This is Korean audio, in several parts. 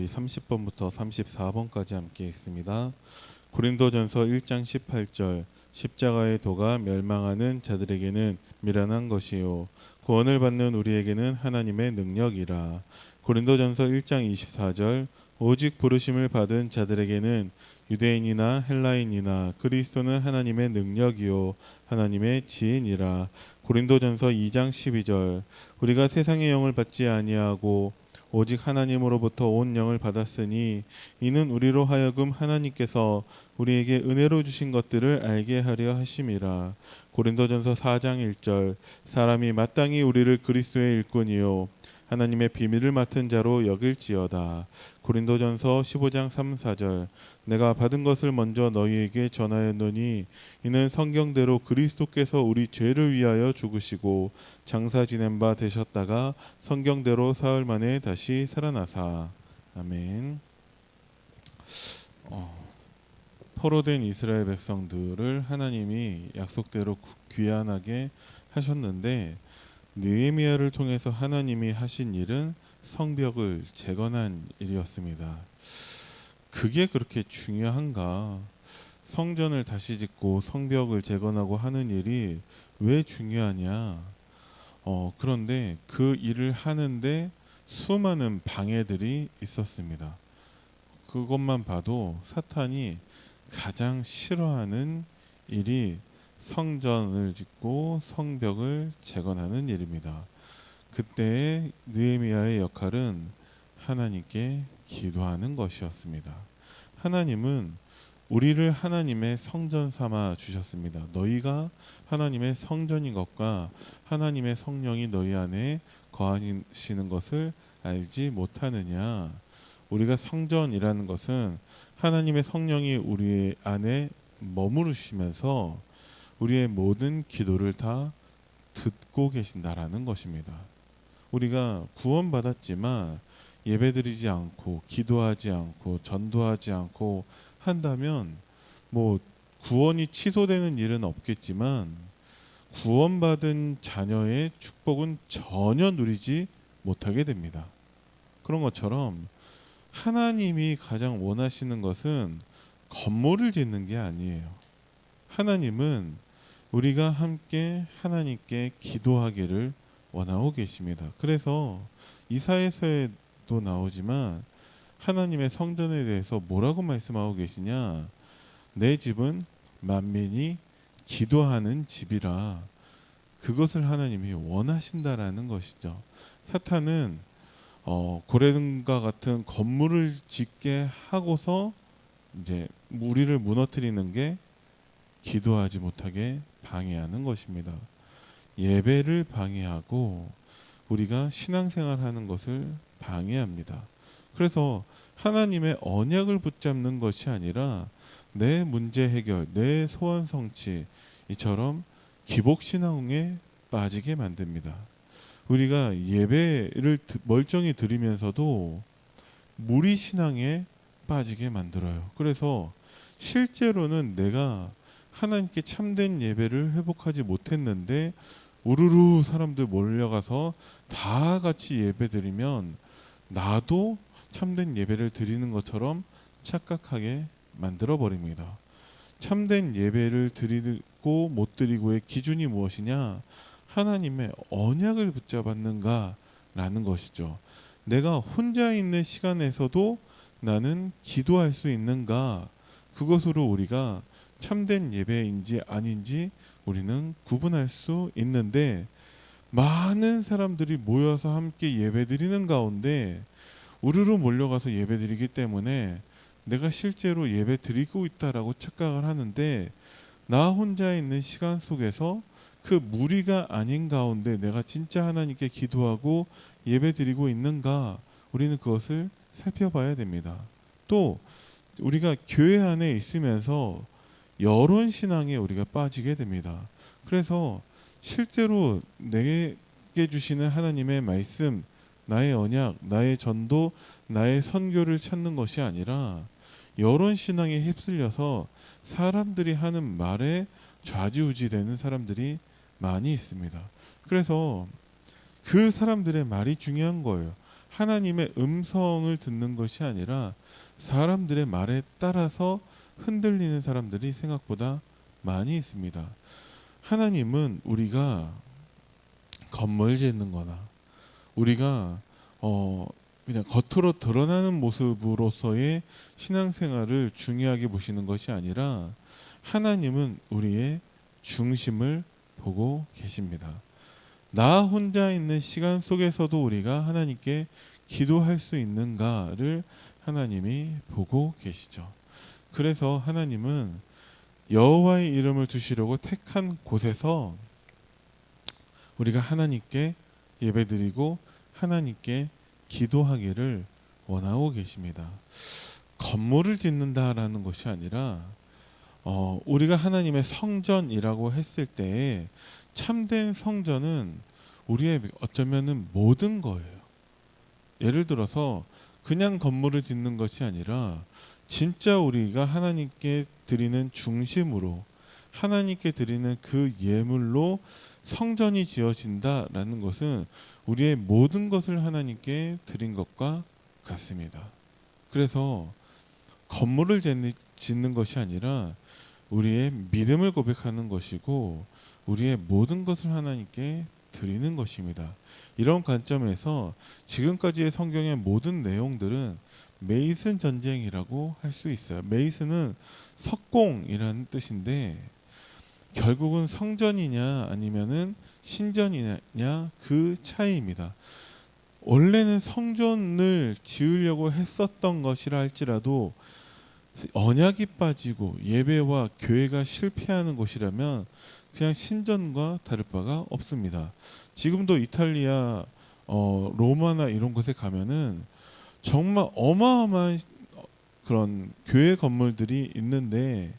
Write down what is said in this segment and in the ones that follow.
우리 30번부터 34번까지 함께 읽습니다. 고린도전서 1장 18절 십자가의 도가 멸망하는 자들에게는 미련한 것이요 구원을 받는 우리에게는 하나님의 능력이라. 고린도전서 1장 24절 오직 부르심을 받은 자들에게는 유대인이나 헬라인이나 그리스도는 하나님의 능력이요 하나님의 지혜니라. 고린도전서 2장 12절 우리가 세상의 영을 받지 아니하고 오직 하나님으로부터 온 영을 받았으니 이는 우리로 하여금 하나님께서 우리에게 은혜로 주신 것들을 알게 하려 하심이라. 고린도전서 4장 1절 사람이 마땅히 우리를 그리스도의 일꾼이요 하나님의 비밀을 맡은 자로 여길지어다. 고린도전서 15장 3, 4절 내가 받은 것을 먼저 너희에게 전하였노니 이는 성경대로 그리스도께서 우리 죄를 위하여 죽으시고 장사 지낸 바 되셨다가 성경대로 사흘 만에 다시 살아나사. 아멘. 포로된 이스라엘 백성들을 하나님이 약속대로 귀환하게 하셨는데 느헤미야를 통해서 하나님이 하신 일은 성벽을 재건한 일이었습니다. 그게 그렇게 중요한가? 성전을 다시 짓고 성벽을 재건하고 하는 일이 왜 중요하냐? 그런데 그 일을 하는데 수많은 방해들이 있었습니다. 그것만 봐도 사탄이 가장 싫어하는 일이 성전을 짓고 성벽을 재건하는 일입니다. 그때 느헤미야의 역할은 하나님께 기도하는 것이었습니다. 하나님은 우리를 하나님의 성전 삼아 주셨습니다. 너희가 하나님의 성전인 것과 하나님의 성령이 너희 안에 거하시는 것을 알지 못하느냐. 우리가 성전이라는 것은 하나님의 성령이 우리 안에 머무르시면서 우리의 모든 기도를 다 듣고 계신다라는 것입니다. 우리가 구원받았지만 예배드리지 않고 기도하지 않고 전도하지 않고 한다면 뭐 구원이 취소되는 일은 없겠지만 구원받은 자녀의 축복은 전혀 누리지 못하게 됩니다. 그런 것처럼 하나님이 가장 원하시는 것은 건물을 짓는 게 아니에요. 하나님은 우리가 함께 하나님께 기도하기를 원하고 계십니다. 그래서 이사야서에도 나오지만 하나님의 성전에 대해서 뭐라고 말씀하고 계시냐? 내 집은 만민이 기도하는 집이라. 그것을 하나님이 원하신다라는 것이죠. 사탄은 고레등과 같은 건물을 짓게 하고서 이제 우리를 무너뜨리는 게 기도하지 못하게 방해하는 것입니다. 예배를 방해하고 우리가 신앙생활하는 것을 방해합니다. 그래서 하나님의 언약을 붙잡는 것이 아니라 내 문제 해결, 내 소원 성취 이처럼 기복신앙에 빠지게 만듭니다. 우리가 예배를 멀쩡히 드리면서도 무리신앙에 빠지게 만들어요. 그래서 실제로는 내가 하나님께 참된 예배를 회복하지 못했는데 우르르 사람들 몰려가서 다 같이 예배 드리면 나도 참된 예배를 드리는 것처럼 착각하게 만들어 버립니다. 참된 예배를 드리고 못 드리고의 기준이 무엇이냐? 하나님의 언약을 붙잡았는가라는 것이죠. 내가 혼자 있는 시간에서도 나는 기도할 수 있는가? 그것으로 우리가 참된 예배인지 아닌지 우리는 구분할 수 있는데 많은 사람들이 모여서 함께 예배드리는 가운데 우르르 몰려가서 예배드리기 때문에 내가 실제로 예배드리고 있다라고 착각을 하는데 나 혼자 있는 시간 속에서 그 무리가 아닌 가운데 내가 진짜 하나님께 기도하고 예배드리고 있는가 우리는 그것을 살펴봐야 됩니다. 또 우리가 교회 안에 있으면서 여론 신앙에 우리가 빠지게 됩니다. 그래서 실제로 내게 주시는 하나님의 말씀, 나의 언약, 나의 전도, 나의 선교를 찾는 것이 아니라 여론 신앙에 휩쓸려서 사람들이 하는 말에 좌지우지되는 사람들이 많이 있습니다. 그래서 그 사람들의 말이 중요한 거예요. 하나님의 음성을 듣는 것이 아니라 사람들의 말에 따라서 흔들리는 사람들이 생각보다 많이 있습니다. 하나님은 우리가 건물 짓는 거나 우리가 그냥 겉으로 드러나는 모습으로서의 신앙생활을 중요하게 보시는 것이 아니라 하나님은 우리의 중심을 보고 계십니다. 나 혼자 있는 시간 속에서도 우리가 하나님께 기도할 수 있는가를 하나님이 보고 계시죠. 그래서 하나님은 여호와의 이름을 두시려고 택한 곳에서 우리가 하나님께 예배드리고 하나님께 기도하기를 원하고 계십니다. 건물을 짓는다라는 것이 아니라 우리가 하나님의 성전이라고 했을 때 참된 성전은 우리의 어쩌면은 모든 거예요. 예를 들어서 그냥 건물을 짓는 것이 아니라 진짜 우리가 하나님께 드리는 중심으로 하나님께 드리는 그 예물로 성전이 지어진다라는 것은 우리의 모든 것을 하나님께 드린 것과 같습니다. 그래서 건물을 짓는 것이 아니라 우리의 믿음을 고백하는 것이고 우리의 모든 것을 하나님께 드리는 것입니다. 이런 관점에서 지금까지의 성경의 모든 내용들은 메이슨 전쟁이라고 할 수 있어요. 메이슨은 석공이라는 뜻인데 결국은 성전이냐 아니면은 신전이냐 그 차이입니다. 원래는 성전을 지으려고 했었던 것이라 할지라도 언약이 빠지고 예배와 교회가 실패하는 곳이라면 그냥 신전과 다를 바가 없습니다. 지금도 이탈리아, 로마나 이런 곳에 가면은 정말 어마어마한 그런 교회 건물들이 있는데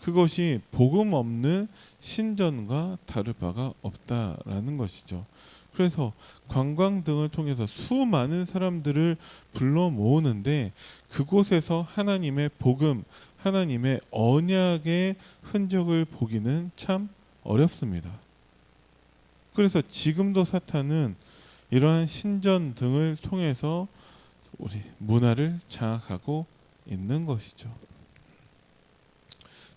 그것이 복음 없는 신전과 다를 바가 없다라는 것이죠. 그래서 관광 등을 통해서 수많은 사람들을 불러 모으는데 그곳에서 하나님의 복음, 하나님의 언약의 흔적을 보기는 참 어렵습니다. 그래서 지금도 사탄은 이러한 신전 등을 통해서 우리 문화를 장악하고 있는 것이죠.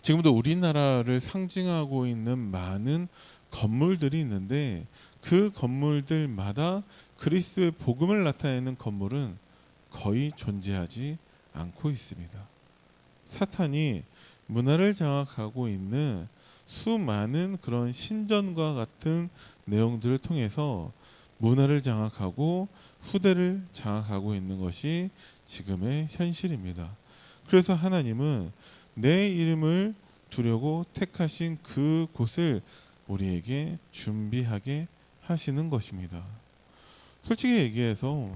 지금도 우리나라를 상징하고 있는 많은 건물들이 있는데 그 건물들마다 그리스도의 복음을 나타내는 건물은 거의 존재하지 않고 있습니다. 사탄이 문화를 장악하고 있는 수많은 그런 신전과 같은 내용들을 통해서 문화를 장악하고 후대를 장악하고 있는 것이 지금의 현실입니다. 그래서 하나님은 내 이름을 두려고 택하신 그 곳을 우리에게 준비하게 하시는 것입니다. 솔직히 얘기해서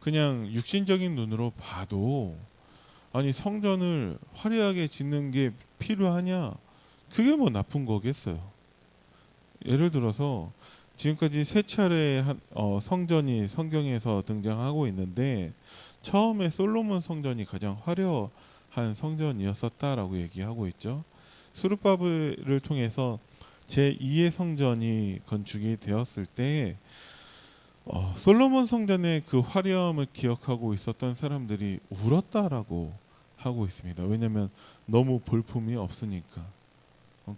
그냥 육신적인 눈으로 봐도 아니 성전을 화려하게 짓는 게 필요하냐? 그게 뭐 나쁜 거겠어요. 예를 들어서 지금까지 세 차례 성전이 성경에서 등장하고 있는데 처음에 솔로몬 성전이 가장 화려한 성전이었었다라고 얘기하고 있죠. 수르바벨을 통해서 제2의 성전이 건축이 되었을 때 솔로몬 성전의 그 화려함을 기억하고 있었던 사람들이 울었다라고 하고 있습니다. 왜냐하면 너무 볼품이 없으니까.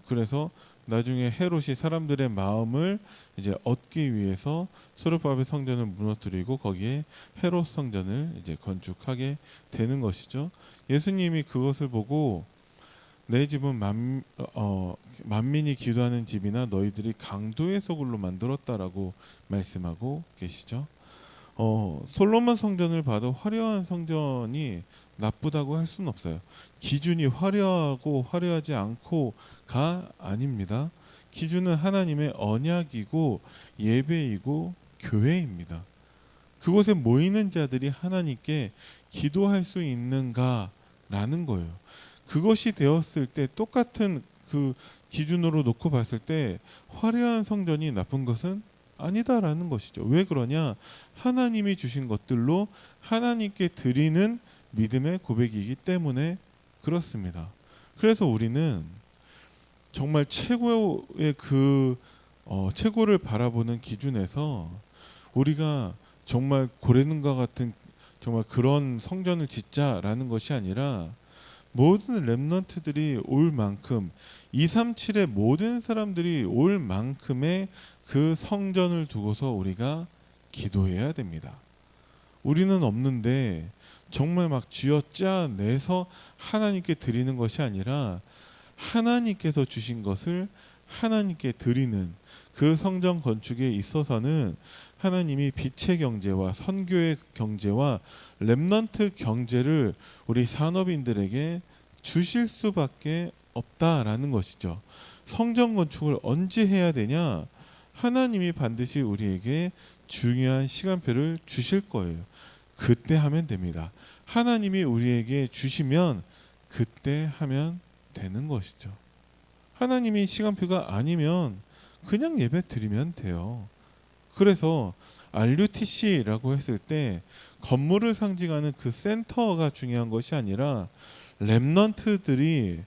그래서 나중에 헤롯이 사람들의 마음을 이제 얻기 위해서 소르바벨 성전을 무너뜨리고 거기에 헤롯 성전을 이제 건축하게 되는 것이죠. 예수님이 그것을 보고 내 집은 만민이 기도하는 집이나 너희들이 강도의 소굴로 만들었다라고 말씀하고 계시죠. 솔로몬 성전을 봐도 화려한 성전이 나쁘다고 할 수는 없어요. 기준이 화려하고 화려하지 않고가 아닙니다. 기준은 하나님의 언약이고 예배이고 교회입니다. 그곳에 모이는 자들이 하나님께 기도할 수 있는가라는 거예요. 그것이 되었을 때 똑같은 그 기준으로 놓고 봤을 때 화려한 성전이 나쁜 것은 아니다라는 것이죠. 왜 그러냐? 하나님이 주신 것들로 하나님께 드리는 믿음의 고백이기 때문에 그렇습니다. 그래서 우리는 정말 최고의 최고를 바라보는 기준에서 우리가 정말 고레는과 같은 정말 그런 성전을 짓자라는 것이 아니라 모든 렘넌트들이 올 만큼 237의 모든 사람들이 올 만큼의 그 성전을 두고서 우리가 기도해야 됩니다. 우리는 없는데 정말 막 쥐어짜내서 하나님께 드리는 것이 아니라 하나님께서 주신 것을 하나님께 드리는 그 성전 건축에 있어서는 하나님이 빛의 경제와 선교의 경제와 렘넌트 경제를 우리 산업인들에게 주실 수밖에 없다라는 것이죠. 성전 건축을 언제 해야 되냐? 하나님이 반드시 우리에게 중요한 시간표를 주실 거예요. 그때 하면 됩니다. 하나님이 우리에게 주시면 그때 하면 되는 것이죠. 하나님이 시간표가 아니면 그냥 예배 드리면 돼요. 그래서 RUTC라고 했을 때 건물을 상징하는 그 센터가 중요한 것이 아니라 렘넌트들이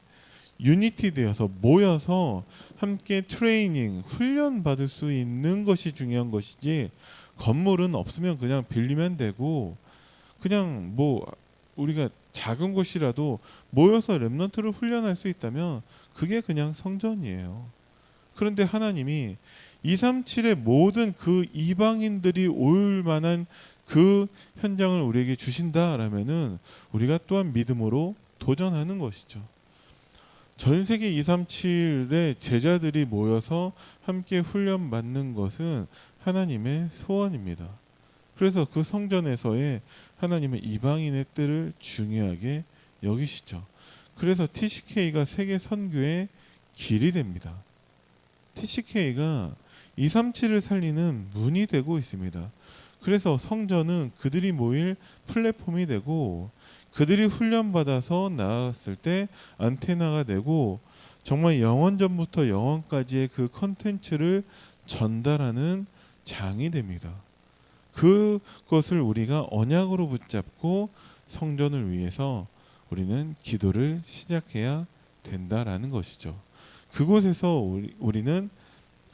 유니티 되어서 모여서 함께 트레이닝, 훈련 받을 수 있는 것이 중요한 것이지, 건물은 없으면 그냥 빌리면 되고 그냥 뭐 우리가 작은 곳이라도 모여서 렘넌트를 훈련할 수 있다면 그게 그냥 성전이에요. 그런데 하나님이 237의 모든 그 이방인들이 올 만한 그 현장을 우리에게 주신다라면은 우리가 또한 믿음으로 도전하는 것이죠. 전 세계 237의 제자들이 모여서 함께 훈련 받는 것은 하나님의 소원입니다. 그래서 그 성전에서의 하나님의 이방인의 뜻을 중요하게 여기시죠. 그래서 TCK가 세계 선교의 길이 됩니다. TCK가 237을 살리는 문이 되고 있습니다. 그래서 성전은 그들이 모일 플랫폼이 되고, 그들이 훈련받아서 나갔을 때 안테나가 되고, 정말 영원전부터 영원까지의 그 컨텐츠를 전달하는 장이 됩니다. 그것을 우리가 언약으로 붙잡고 성전을 위해서 우리는 기도를 시작해야 된다라는 것이죠. 그곳에서 우리는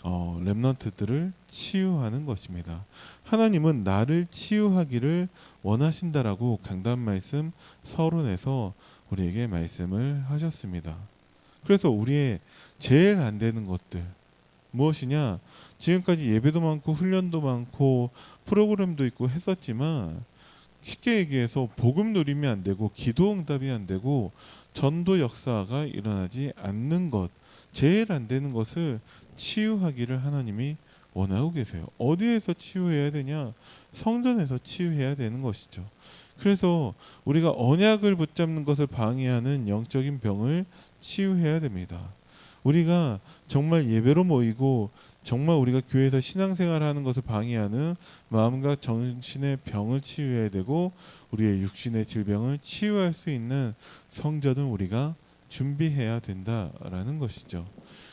렘넌트들을 치유하는 것입니다. 하나님은 나를 치유하기를 원하신다라고 강단 말씀 서론에서 우리에게 말씀을 하셨습니다. 그래서 우리의 제일 안 되는 것들 무엇이냐? 지금까지 예배도 많고 훈련도 많고 프로그램도 있고 했었지만, 쉽게 얘기해서 복음 누림이 안 되고 기도 응답이 안 되고 전도 역사가 일어나지 않는 것, 제일 안 되는 것을 치유하기를 하나님이 원하고 계세요. 어디에서 치유해야 되냐? 성전에서 치유해야 되는 것이죠. 그래서 우리가 언약을 붙잡는 것을 방해하는 영적인 병을 치유해야 됩니다. 우리가 정말 예배로 모이고 정말 우리가 교회에서 신앙생활하는 것을 방해하는 마음과 정신의 병을 치유해야 되고, 우리의 육신의 질병을 치유할 수 있는 성전을 우리가 준비해야 된다라는 것이죠.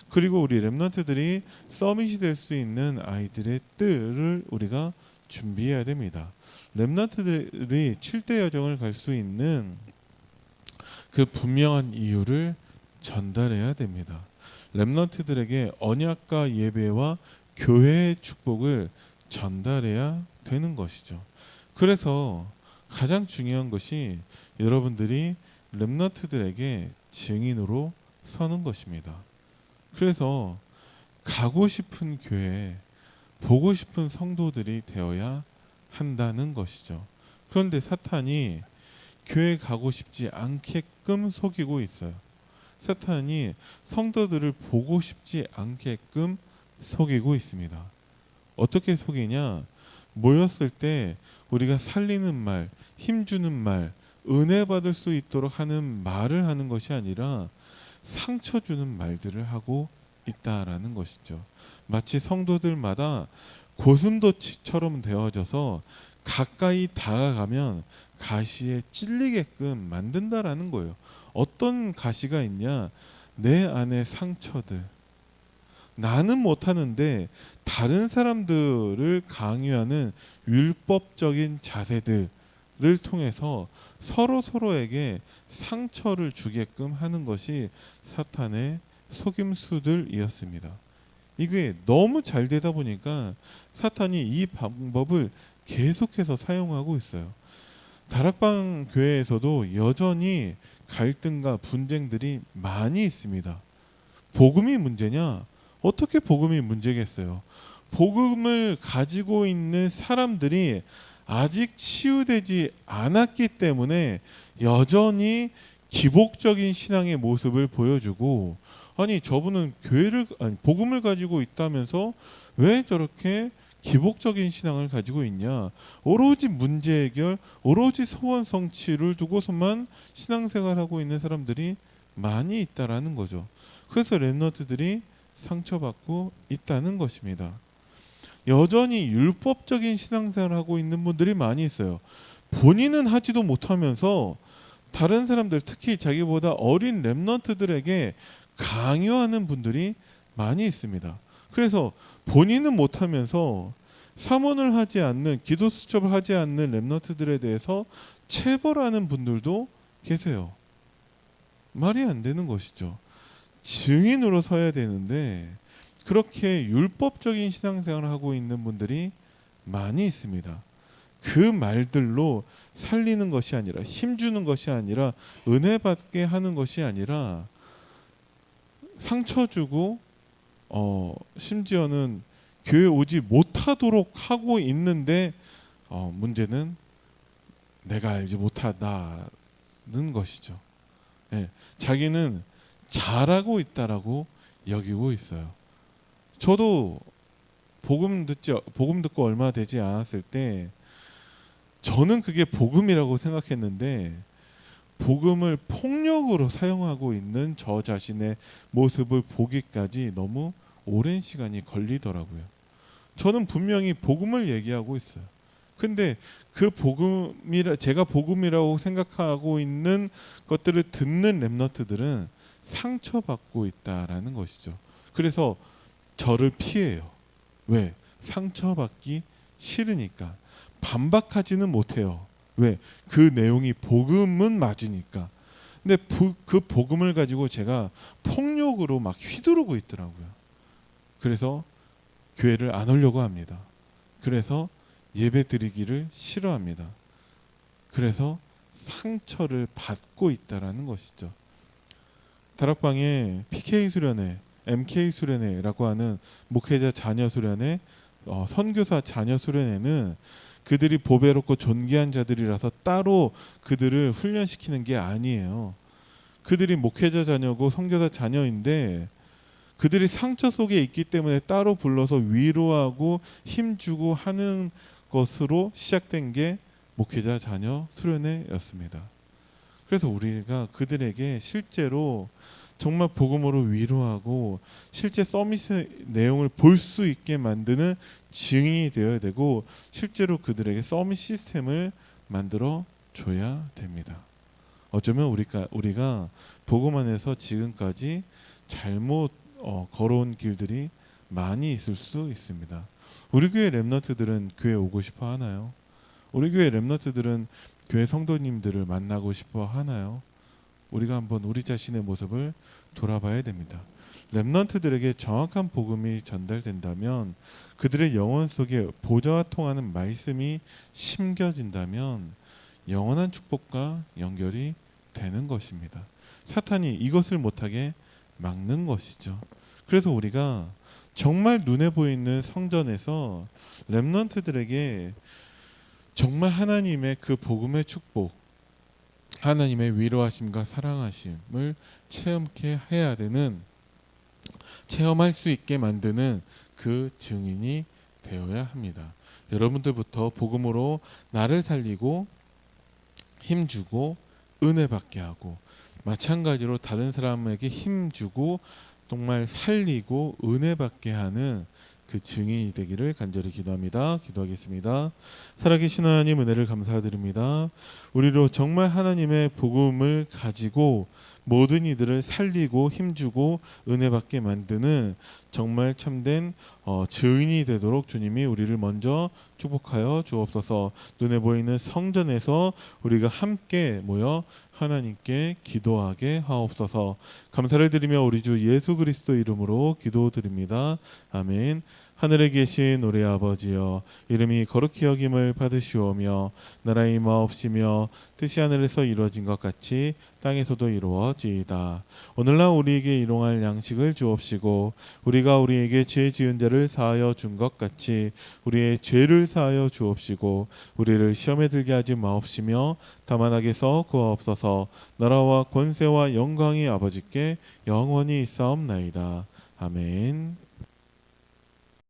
그리고 우리 렘넌트들이 서밋이 될 수 있는 아이들의 뜰을 우리가 준비해야 됩니다. 렘넌트들이 7대 여정을 갈 수 있는 그 분명한 이유를 전달해야 됩니다. 렘넌트들에게 언약과 예배와 교회의 축복을 전달해야 되는 것이죠. 그래서 가장 중요한 것이 여러분들이 렘넌트들에게 증인으로 서는 것입니다. 그래서 가고 싶은 교회, 보고 싶은 성도들이 되어야 한다는 것이죠. 그런데 사탄이 교회 가고 싶지 않게끔 속이고 있어요. 사탄이 성도들을 보고 싶지 않게끔 속이고 있습니다. 어떻게 속이냐? 모였을 때 우리가 살리는 말, 힘주는 말, 은혜 받을 수 있도록 하는 말을 하는 것이 아니라 상처 주는 말들을 하고 있다라는 것이죠. 마치 성도들마다 고슴도치처럼 되어져서 가까이 다가가면 가시에 찔리게끔 만든다라는 거예요. 어떤 가시가 있냐? 내 안에 상처들. 나는 못하는데 다른 사람들을 강요하는 율법적인 자세들을 통해서 서로에게 상처를 주게끔 하는 것이 사탄의 속임수들이었습니다. 이게 너무 잘 되다 보니까 사탄이 이 방법을 계속해서 사용하고 있어요. 다락방 교회에서도 여전히 갈등과 분쟁들이 많이 있습니다. 복음이 문제냐? 어떻게 복음이 문제겠어요? 복음을 가지고 있는 사람들이 아직 치유되지 않았기 때문에 여전히 기복적인 신앙의 모습을 보여주고, 아니 저분은 복음을 가지고 있다면서 왜 저렇게 기복적인 신앙을 가지고 있냐? 오로지 문제 해결, 오로지 소원 성취를 두고서만 신앙생활하고 있는 사람들이 많이 있다라는 거죠. 그래서 렘넌트들이 상처받고 있다는 것입니다. 여전히 율법적인 신앙생활을 하고 있는 분들이 많이 있어요. 본인은 하지도 못하면서 다른 사람들, 특히 자기보다 어린 렘넌트들에게 강요하는 분들이 많이 있습니다. 그래서 본인은 못하면서 사모를 하지 않는, 기도 수첩을 하지 않는 렘넌트들에 대해서 체벌하는 분들도 계세요. 말이 안 되는 것이죠. 증인으로 서야 되는데 그렇게 율법적인 신앙생활을 하고 있는 분들이 많이 있습니다. 그 말들로 살리는 것이 아니라, 힘주는 것이 아니라, 은혜 받게 하는 것이 아니라 상처 주고 심지어는 교회 오지 못하도록 하고 있는데 문제는 내가 알지 못하다는 것이죠. 예, 자기는 잘하고 있다라고 여기고 있어요. 저도 복음 듣고 얼마 되지 않았을 때 저는 그게 복음이라고 생각했는데 복음을 폭력으로 사용하고 있는 저 자신의 모습을 보기까지 너무 오랜 시간이 걸리더라고요. 저는 분명히 복음을 얘기하고 있어요. 근데 그 제가 복음이라고 생각하고 있는 것들을 듣는 렘넌트들은 상처받고 있다라는 것이죠. 그래서 저를 피해요. 왜? 상처받기 싫으니까. 반박하지는 못해요. 왜? 그 내용이 복음은 맞으니까. 근데 그 복음을 가지고 제가 폭력으로 막 휘두르고 있더라고요. 그래서 교회를 안 오려고 합니다. 그래서 예배 드리기를 싫어합니다. 그래서 상처를 받고 있다라는 것이죠. 다락방에 PK 수련회, MK 수련회라고 하는 목회자 자녀 수련회, 선교사 자녀 수련회는 그들이 보배롭고 존귀한 자들이라서 따로 그들을 훈련시키는 게 아니에요. 그들이 목회자 자녀고 선교사 자녀인데 그들이 상처 속에 있기 때문에 따로 불러서 위로하고 힘주고 하는 것으로 시작된 게 목회자 자녀 수련회였습니다. 그래서 우리가 그들에게 실제로 정말 복음으로 위로하고 실제 서밋 내용을 볼 수 있게 만드는 증인이 되어야 되고, 실제로 그들에게 서밋 시스템을 만들어 줘야 됩니다. 어쩌면 우리가 복음 안에서 지금까지 잘못 걸어온 길들이 많이 있을 수 있습니다. 우리 교회 렘넌트들은 교회 오고 싶어 하나요? 우리 교회 렘넌트들은 교회 성도님들을 만나고 싶어 하나요? 우리가 한번 우리 자신의 모습을 돌아봐야 됩니다. 렘넌트들에게 정확한 복음이 전달된다면, 그들의 영혼 속에 보좌와 통하는 말씀이 심겨진다면 영원한 축복과 연결이 되는 것입니다. 사탄이 이것을 못하게 막는 것이죠. 그래서 우리가 정말 눈에 보이는 성전에서 렘넌트들에게 정말 하나님의 그 복음의 축복, 하나님의 위로하심과 사랑하심을 체험케 해야 되는, 체험할 수 있게 만드는 그 증인이 되어야 합니다. 여러분들부터 복음으로 나를 살리고 힘주고 은혜 받게 하고, 마찬가지로 다른 사람에게 힘주고 정말 살리고 은혜 받게 하는 그 증인이 되기를 간절히 기도합니다. 기도하겠습니다. 살아계신 하나님, 은혜를 감사드립니다. 우리로 정말 하나님의 복음을 가지고 모든 이들을 살리고 힘주고 은혜받게 만드는 정말 참된 증인이 되도록 주님이 우리를 먼저 축복하여 주옵소서. 눈에 보이는 성전에서 우리가 함께 모여 하나님께 기도하게 하옵소서. 감사를 드리며 우리 주 예수 그리스도 이름으로 기도드립니다. 아멘. 하늘에 계신 우리 아버지여, 이름이 거룩히 여김을 받으시오며 나라의 임하옵시며 뜻이 하늘에서 이루어진 것 같이 땅에서도 이루어지이다. 오늘날 우리에게 일용할 양식을 주옵시고 우리가 우리에게 죄 지은 자를 사하여 준 것 같이 우리의 죄를 사하여 주옵시고 우리를 시험에 들게 하지 마옵시며 다만 악에서 구하옵소서. 나라와 권세와 영광이 아버지께 영원히 있사옵나이다. 아멘.